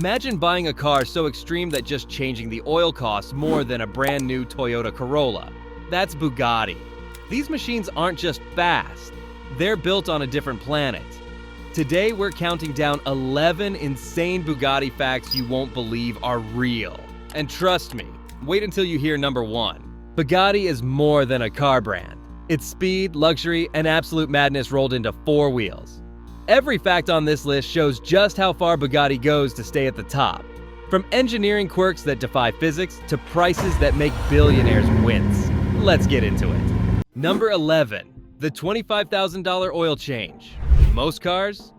Imagine buying a car so extreme that just changing the oil costs more than a brand new Toyota Corolla. That's Bugatti. These machines aren't just fast, they're built on a different planet. Today we're counting down 11 insane Bugatti facts you won't believe are real. And trust me, wait until you hear number 1. Bugatti is more than a car brand. It's speed, luxury, and absolute madness rolled into 4 wheels. Every fact on this list shows just how far Bugatti goes to stay at the top. From engineering quirks that defy physics to prices that make billionaires wince. Let's get into it. Number 11. The $25,000 oil change. Most cars?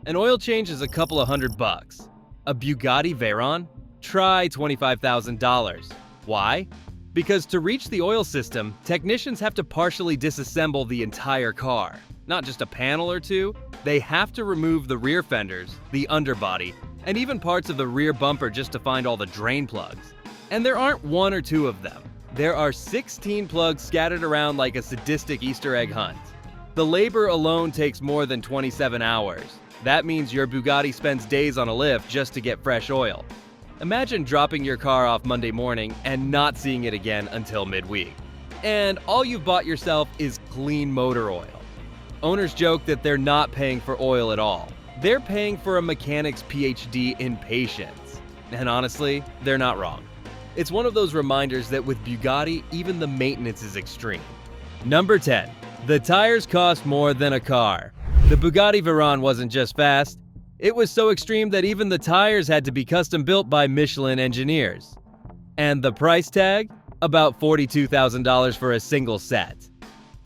An oil change is a couple of $100. A Bugatti Veyron? Try $25,000. Why? Because to reach the oil system, technicians have to partially disassemble the entire car. Not just a panel or two, they have to remove the rear fenders, the underbody, and even parts of the rear bumper just to find all the drain plugs. And there aren't 1 or 2 of them. There are 16 plugs scattered around like a sadistic Easter egg hunt. The labor alone takes more than 27 hours. That means your Bugatti spends days on a lift just to get fresh oil. Imagine dropping your car off Monday morning and not seeing it again until midweek. And all you've bought yourself is clean motor oil. Owners joke that they're not paying for oil at all. They're paying for a mechanic's PhD in patience. And honestly, they're not wrong. It's one of those reminders that with Bugatti, even the maintenance is extreme. Number 10. The tires cost more than a car. The Bugatti Veyron wasn't just fast. It was so extreme that even the tires had to be custom built by Michelin engineers. And the price tag? About $42,000 for a single set.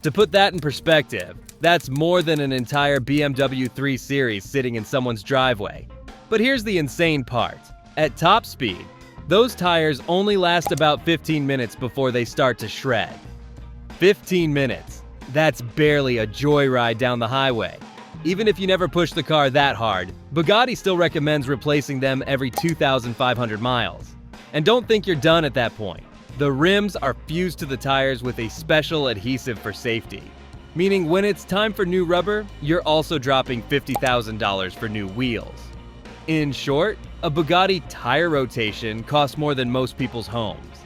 To put that in perspective, that's more than an entire BMW 3 Series sitting in someone's driveway. But here's the insane part. At top speed, those tires only last about 15 minutes before they start to shred. 15 minutes. That's barely a joyride down the highway. Even if you never push the car that hard, Bugatti still recommends replacing them every 2,500 miles. And don't think you're done at that point. The rims are fused to the tires with a special adhesive for safety. Meaning when it's time for new rubber, you're also dropping $50,000 for new wheels. In short, a Bugatti tire rotation costs more than most people's homes.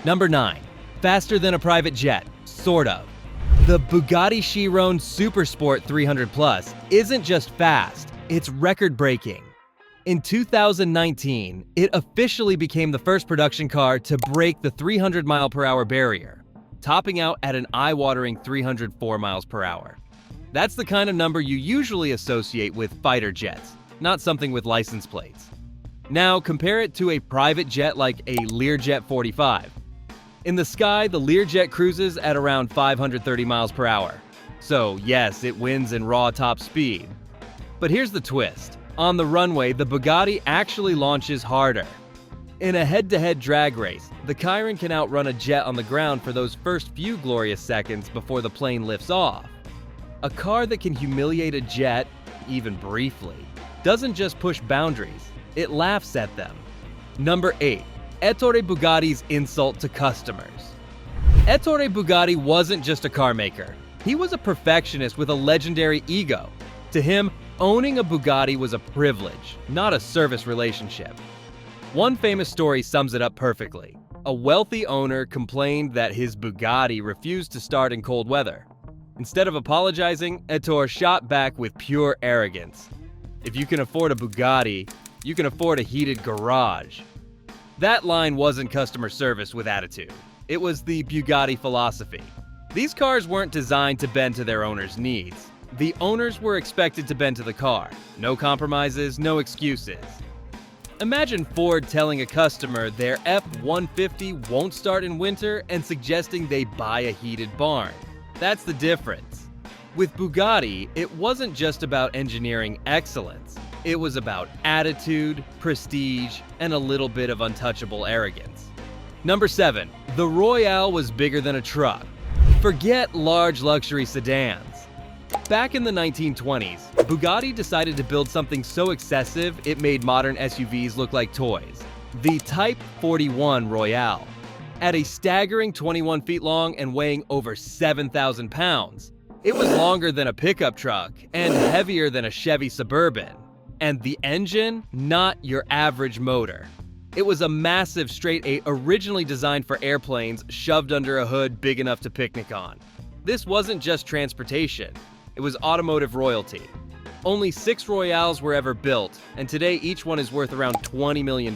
Number 9. Faster than a private jet, sort of. The Bugatti Chiron Super Sport 300 Plus isn't just fast, it's record-breaking. In 2019, it officially became the first production car to break the 300 mph barrier, topping out at an eye-watering 304 mph. That's the kind of number you usually associate with fighter jets, not something with license plates. Now compare it to a private jet like a Learjet 45. In the sky, the Learjet cruises at around 530 mph. So yes, it wins in raw top speed. But here's the twist. On the runway, the Bugatti actually launches harder. In a head-to-head drag race, the Chiron can outrun a jet on the ground for those first few glorious seconds before the plane lifts off. A car that can humiliate a jet, even briefly, doesn't just push boundaries, it laughs at them. Number 8. Ettore Bugatti's insult to customers. Ettore Bugatti wasn't just a car maker. He was a perfectionist with a legendary ego. To him, owning a Bugatti was a privilege, not a service relationship. One famous story sums it up perfectly. A wealthy owner complained that his Bugatti refused to start in cold weather. Instead of apologizing, Ettore shot back with pure arrogance. If you can afford a Bugatti, you can afford a heated garage. That line wasn't customer service with attitude. It was the Bugatti philosophy. These cars weren't designed to bend to their owners' needs. The owners were expected to bend to the car. No compromises, no excuses. Imagine Ford telling a customer their F-150 won't start in winter and suggesting they buy a heated barn. That's the difference. With Bugatti, it wasn't just about engineering excellence. It was about attitude, prestige, and a little bit of untouchable arrogance. Number 7. The Royale was bigger than a truck. Forget large luxury sedans. Back in the 1920s, Bugatti decided to build something so excessive it made modern SUVs look like toys. The Type 41 Royale. At a staggering 21 feet long and weighing over 7,000 pounds, it was longer than a pickup truck and heavier than a Chevy Suburban. And the engine? Not your average motor. It was a massive straight 8 originally designed for airplanes shoved under a hood big enough to picnic on. This wasn't just transportation, it was automotive royalty. Only 6 Royales were ever built, and today each one is worth around $20 million.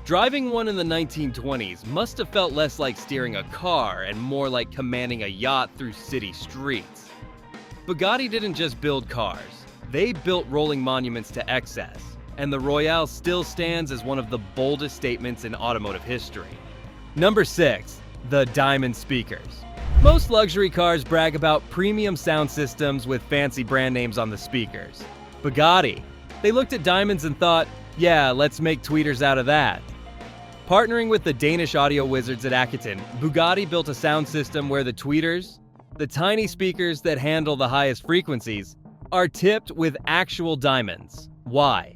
Driving one in the 1920s must have felt less like steering a car and more like commanding a yacht through city streets. Bugatti didn't just build cars, they built rolling monuments to excess, and the Royale still stands as one of the boldest statements in automotive history. Number 6. The Diamond Speakers. Most luxury cars brag about premium sound systems with fancy brand names on the speakers. Bugatti, they looked at diamonds and thought, yeah, let's make tweeters out of that. Partnering with the Danish audio wizards at Accuton, Bugatti built a sound system where the tweeters, the tiny speakers that handle the highest frequencies, are tipped with actual diamonds. Why?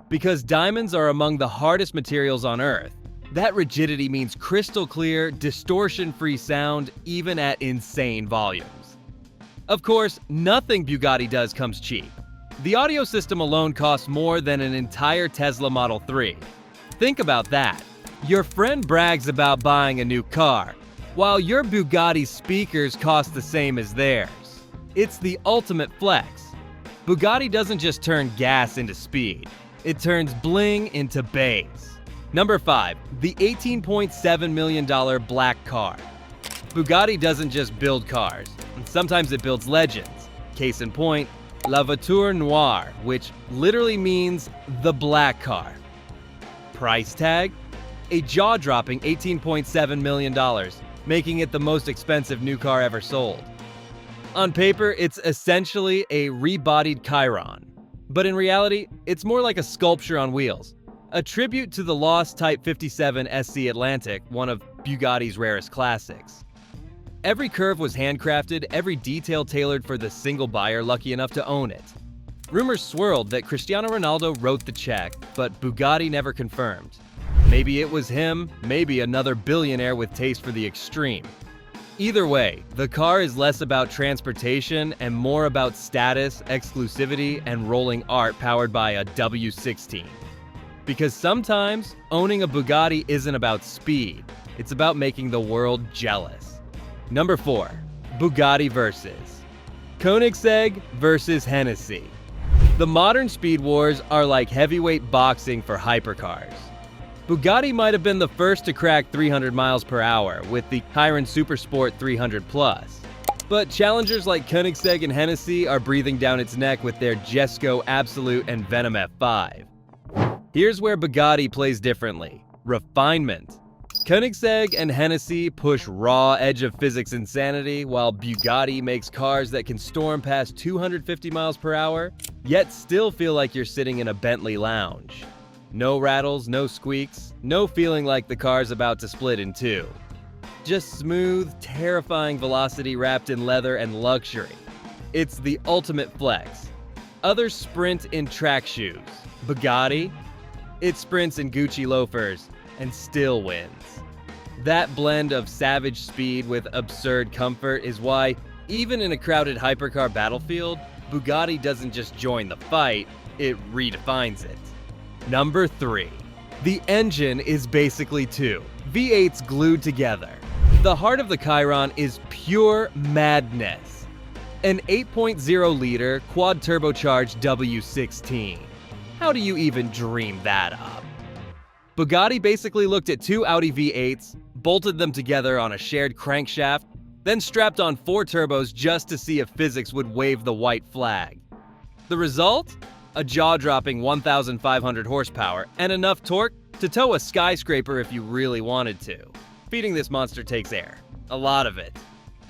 Because diamonds are among the hardest materials on Earth. That rigidity means crystal clear, distortion-free sound, even at insane volumes. Of course, nothing Bugatti does comes cheap. The audio system alone costs more than an entire Tesla Model 3. Think about that. Your friend brags about buying a new car, while your Bugatti speakers cost the same as theirs. It's the ultimate flex. Bugatti doesn't just turn gas into speed, it turns bling into bass. Number 5. The $18.7 million black car. Bugatti doesn't just build cars, sometimes it builds legends. Case in point, La Voiture Noire, which literally means the black car. Price tag? A jaw-dropping $18.7 million, making it the most expensive new car ever sold. On paper, it's essentially a rebodied Chiron, but in reality, it's more like a sculpture on wheels. A tribute to the lost Type 57 SC Atlantic, one of Bugatti's rarest classics. Every curve was handcrafted, every detail tailored for the single buyer lucky enough to own it. Rumors swirled that Cristiano Ronaldo wrote the check, but Bugatti never confirmed. Maybe it was him, maybe another billionaire with taste for the extreme. Either way, the car is less about transportation and more about status, exclusivity, and rolling art powered by a W16. Because sometimes, owning a Bugatti isn't about speed, it's about making the world jealous. Number 4. Bugatti versus Koenigsegg versus Hennessey. The modern speed wars are like heavyweight boxing for hypercars. Bugatti might have been the first to crack 300 miles per hour with the Chiron Super Sport 300+. But challengers like Koenigsegg and Hennessey are breathing down its neck with their Jesko Absolute and Venom F5. Here's where Bugatti plays differently. Refinement. Koenigsegg and Hennessey push raw edge of physics insanity, while Bugatti makes cars that can storm past 250 miles per hour, yet still feel like you're sitting in a Bentley lounge. No rattles, no squeaks, no feeling like the car's about to split in two. Just smooth, terrifying velocity wrapped in leather and luxury. It's the ultimate flex. Others sprint in track shoes. Bugatti? It sprints in Gucci loafers and still wins. That blend of savage speed with absurd comfort is why, even in a crowded hypercar battlefield, Bugatti doesn't just join the fight, it redefines it. Number 3. The engine is basically two V8s glued together. The heart of the Chiron is pure madness. An 8.0-liter quad-turbocharged W16. How do you even dream that up? Bugatti basically looked at two Audi V8s, bolted them together on a shared crankshaft, then strapped on 4 turbos just to see if physics would wave the white flag. The result? A jaw-dropping 1,500 horsepower and enough torque to tow a skyscraper if you really wanted to. Feeding this monster takes air. A lot of it.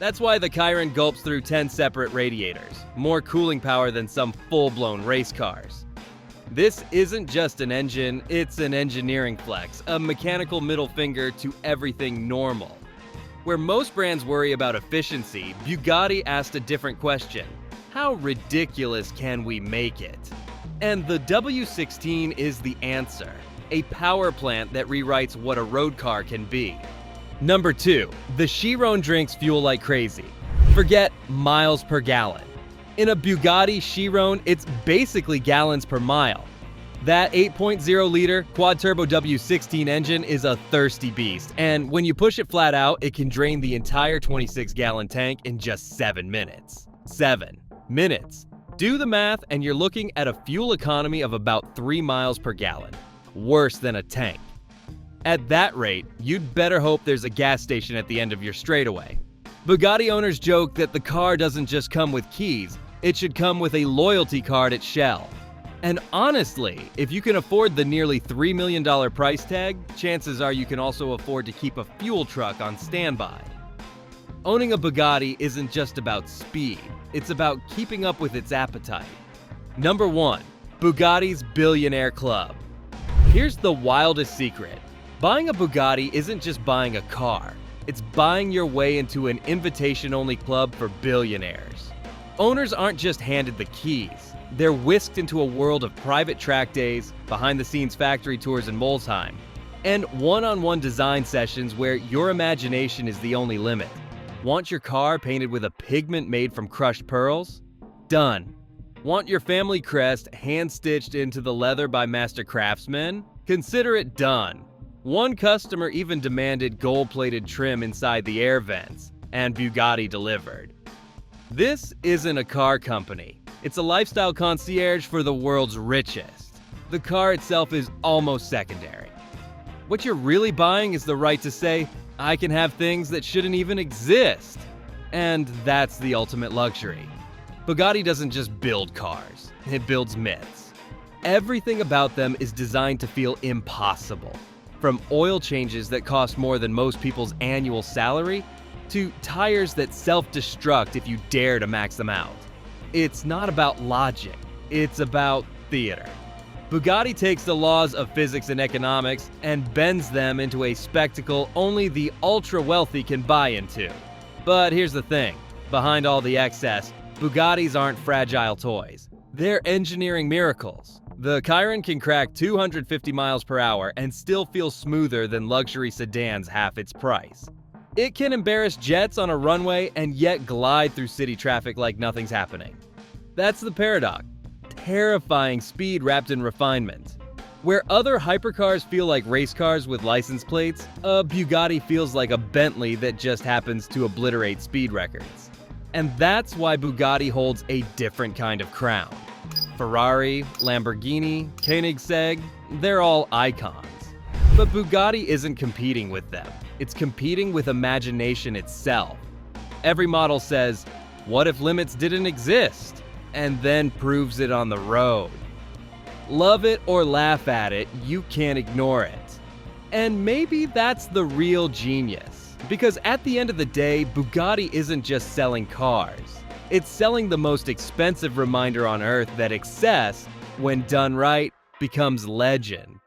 That's why the Chiron gulps through 10 separate radiators, more cooling power than some full-blown race cars. This isn't just an engine, it's an engineering flex, a mechanical middle finger to everything normal. Where most brands worry about efficiency, Bugatti asked a different question. How ridiculous can we make it? And the W16 is the answer. A power plant that rewrites what a road car can be. Number 2. The Chiron drinks fuel like crazy. Forget miles per gallon. In a Bugatti Chiron, it's basically gallons per mile. That 8.0-liter quad-turbo W16 engine is a thirsty beast, and when you push it flat out, it can drain the entire 26-gallon tank in just 7 minutes. 7 minutes. Do the math, and you're looking at a fuel economy of about 3 miles per gallon. Worse than a tank. At that rate, you'd better hope there's a gas station at the end of your straightaway. Bugatti owners joke that the car doesn't just come with keys, it should come with a loyalty card at Shell. And honestly, if you can afford the nearly $3 million price tag, chances are you can also afford to keep a fuel truck on standby. Owning a Bugatti isn't just about speed, it's about keeping up with its appetite. Number 1. Bugatti's Billionaire Club. Here's the wildest secret. Buying a Bugatti isn't just buying a car, it's buying your way into an invitation-only club for billionaires. Owners aren't just handed the keys. They're whisked into a world of private track days, behind-the-scenes factory tours in Molsheim, and one-on-one design sessions where your imagination is the only limit. Want your car painted with a pigment made from crushed pearls? Done. Want your family crest hand-stitched into the leather by master craftsmen? Consider it done. One customer even demanded gold-plated trim inside the air vents, and Bugatti delivered. This isn't a car company. It's a lifestyle concierge for the world's richest. The car itself is almost secondary. What you're really buying is the right to say, I can have things that shouldn't even exist. And that's the ultimate luxury. Bugatti doesn't just build cars, it builds myths. Everything about them is designed to feel impossible. From oil changes that cost more than most people's annual salary, to tires that self-destruct if you dare to max them out. It's not about logic, it's about theater. Bugatti takes the laws of physics and economics and bends them into a spectacle only the ultra-wealthy can buy into. But here's the thing, behind all the excess, Bugattis aren't fragile toys. They're engineering miracles. The Chiron can crack 250 miles per hour and still feel smoother than luxury sedans half its price. It can embarrass jets on a runway and yet glide through city traffic like nothing's happening. That's the paradox. Terrifying speed wrapped in refinement. Where other hypercars feel like race cars with license plates, a Bugatti feels like a Bentley that just happens to obliterate speed records. And that's why Bugatti holds a different kind of crown. Ferrari, Lamborghini, Koenigsegg, they're all icons. But Bugatti isn't competing with them. It's competing with imagination itself. Every model says, what if limits didn't exist? And then proves it on the road. Love it or laugh at it, you can't ignore it. And maybe that's the real genius. Because at the end of the day, Bugatti isn't just selling cars. It's selling the most expensive reminder on earth that excess, when done right, becomes legend.